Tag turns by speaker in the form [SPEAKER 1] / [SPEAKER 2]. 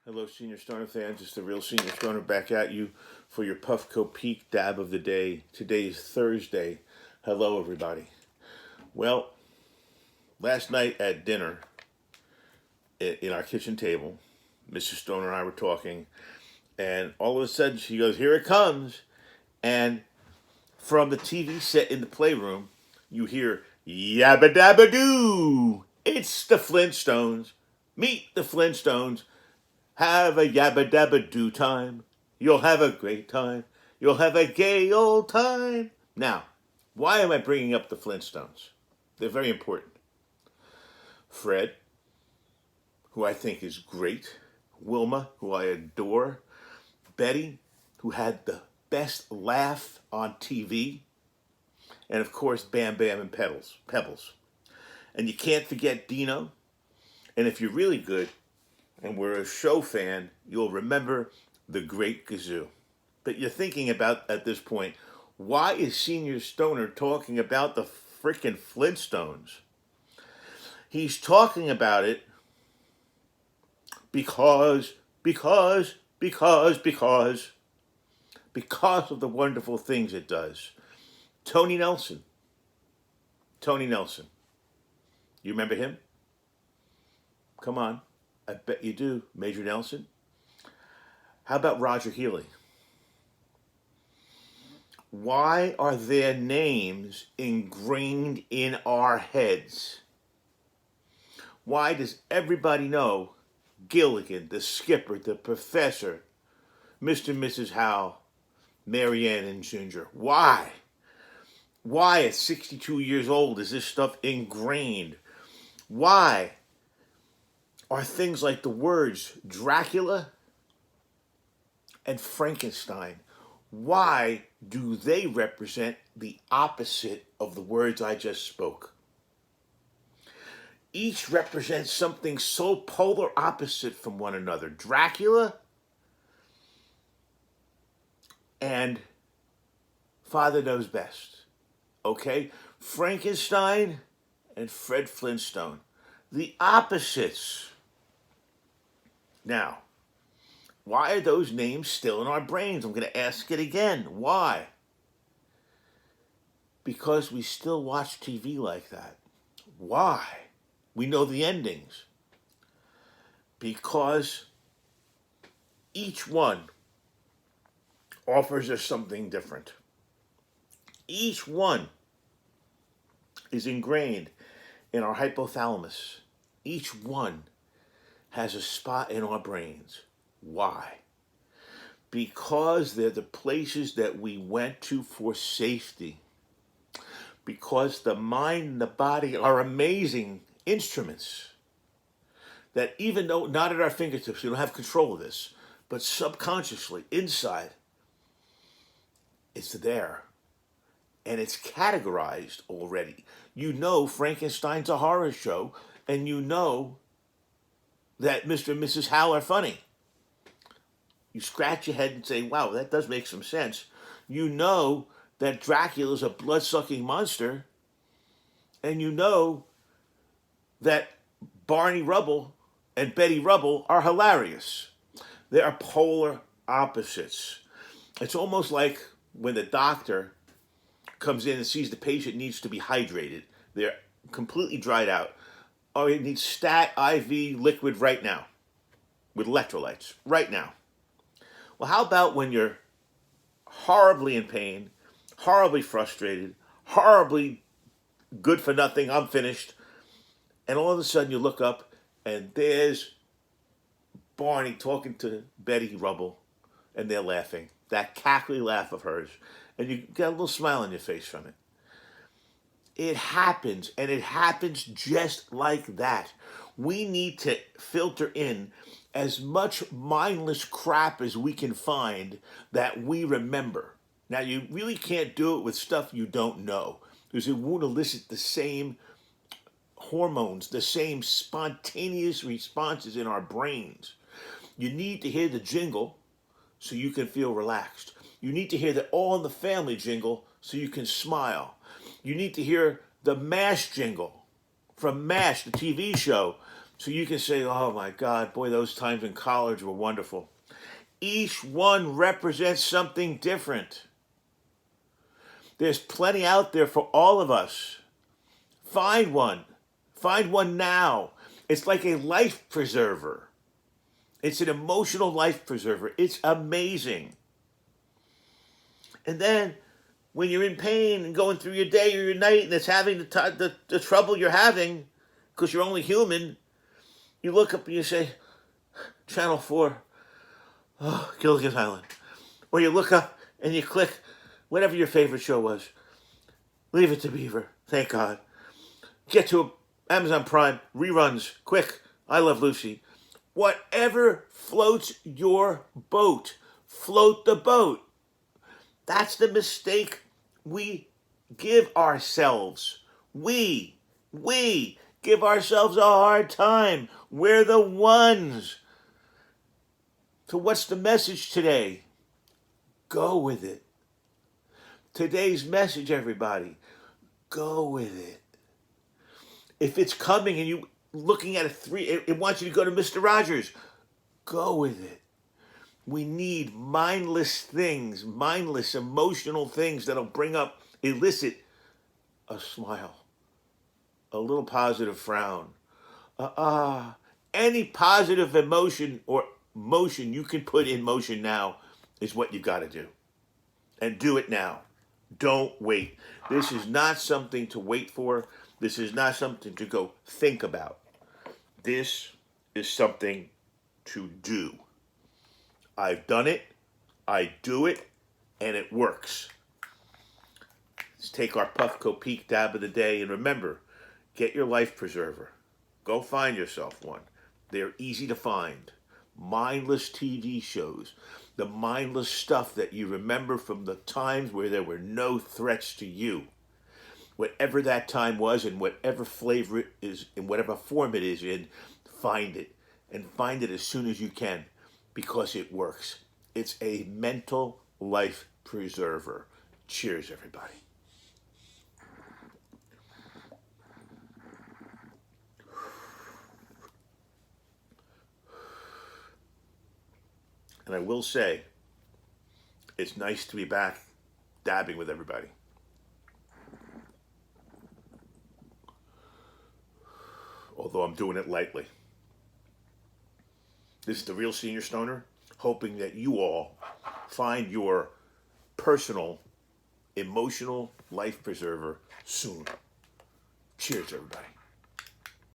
[SPEAKER 1] Hello, Senior Stoner fans. It's the real Senior Stoner back at you for your Puffco Peak Dab of the Day. Today is Thursday. Hello, everybody. Well, last night at dinner, in our kitchen table, Mrs. Stoner and I were talking, and all of a sudden she goes, "Here it comes." And from the TV set in the playroom, you hear, "Yabba dabba doo! It's the Flintstones. Meet the Flintstones. Have a yabba dabba do time. You'll have a great time. You'll have a gay old time." Now, why am I bringing up the Flintstones? They're very important. Fred, who I think is great. Wilma, who I adore. Betty, who had the best laugh on TV. And of course, Bam Bam and Pebbles. And you can't forget Dino. And if you're really good, and we're a show fan, you'll remember the Great Gazoo. But you're thinking about, at this point, why is Senior Stoner talking about the frickin' Flintstones? He's talking about it because of the wonderful things it does. Tony Nelson. You remember him? Come on. I bet you do, Major Nelson. How about Roger Healy? Why are their names ingrained in our heads? Why does everybody know Gilligan, the skipper, the professor, Mr. and Mrs. Howe, Marianne and Ginger? Why? Why at 62 years old is this stuff ingrained? Why are things like the words Dracula and Frankenstein, why do they represent the opposite of the words I just spoke? Each represents something so polar opposite from one another. Dracula and Father Knows Best. Okay? Frankenstein and Fred Flintstone. The opposites. Now, why are those names still in our brains? I'm going to ask it again. Why? Because we still watch TV like that. Why? We know the endings. Because each one offers us something different. Each one is ingrained in our hypothalamus. Each one has a spot in our brains. Why? Because they're the places that we went to for safety. Because the mind and the body are amazing instruments that, even though not at our fingertips, we don't have control of this, but subconsciously, inside, it's there. And it's categorized already. You know Frankenstein's a horror show, and you know that Mr. and Mrs. Howe are funny. You scratch your head and say, wow, that does make some sense. You know that Dracula's a blood-sucking monster, and you know that Barney Rubble and Betty Rubble are hilarious. They are polar opposites. It's almost like when the doctor comes in and sees the patient needs to be hydrated. They're completely dried out. Oh, it needs stat IV liquid right now with electrolytes right now. Well, how about when you're horribly in pain, horribly frustrated, horribly good for nothing, I'm finished, and all of a sudden you look up and there's Barney talking to Betty Rubble and they're laughing. That cackly laugh of hers. And you get a little smile on your face from it. It happens, and it happens just like that. We need to filter in as much mindless crap as we can find that we remember. Now, you really can't do it with stuff you don't know, because it won't elicit the same hormones, the same spontaneous responses in our brains. You need to hear the jingle so you can feel relaxed. You need to hear the All in the Family jingle so you can smile. You need to hear the MASH jingle from MASH, the TV show, So you can say, oh my God, boy, those times in college were wonderful. Each one represents something different. There's plenty out there for all of us. Find one. Find one now. It's like a life preserver. It's an emotional life preserver. It's amazing. And then when you're in pain and going through your day or your night and it's having the trouble you're having, because you're only human, you look up and you say, Channel 4, oh, Gilligan's Island. Or you look up and you click whatever your favorite show was. Leave It to Beaver. Thank God. Get to Amazon Prime. Reruns. Quick. I Love Lucy. Whatever floats your boat. Float the boat. That's the mistake we give ourselves. We give ourselves a hard time. We're the ones. So what's the message today? Go with it. Today's message, everybody, go with it. If it's coming and you looking at it wants you to go to Mr. Rogers, go with it. We need mindless things, mindless emotional things that'll elicit a smile, a little positive frown, any positive emotion or motion you can put in motion now is what you got to do. And do it now. Don't wait. This is not something to wait for. This is not something to go think about. This is something to do. I've done it, I do it, and it works. Let's take our Puffco Peak Dab of the day, and remember, get your life preserver. Go find yourself one. They're easy to find. Mindless TV shows, the mindless stuff that you remember from the times where there were no threats to you. Whatever that time was and whatever flavor it is, in whatever form it is in, find it. And find it as soon as you can. Because it works. It's a mental life preserver. Cheers, everybody. And I will say, it's nice to be back dabbing with everybody. Although I'm doing it lightly. This is the Real Senior Stoner, hoping that you all find your personal, emotional life preserver soon. Cheers, everybody.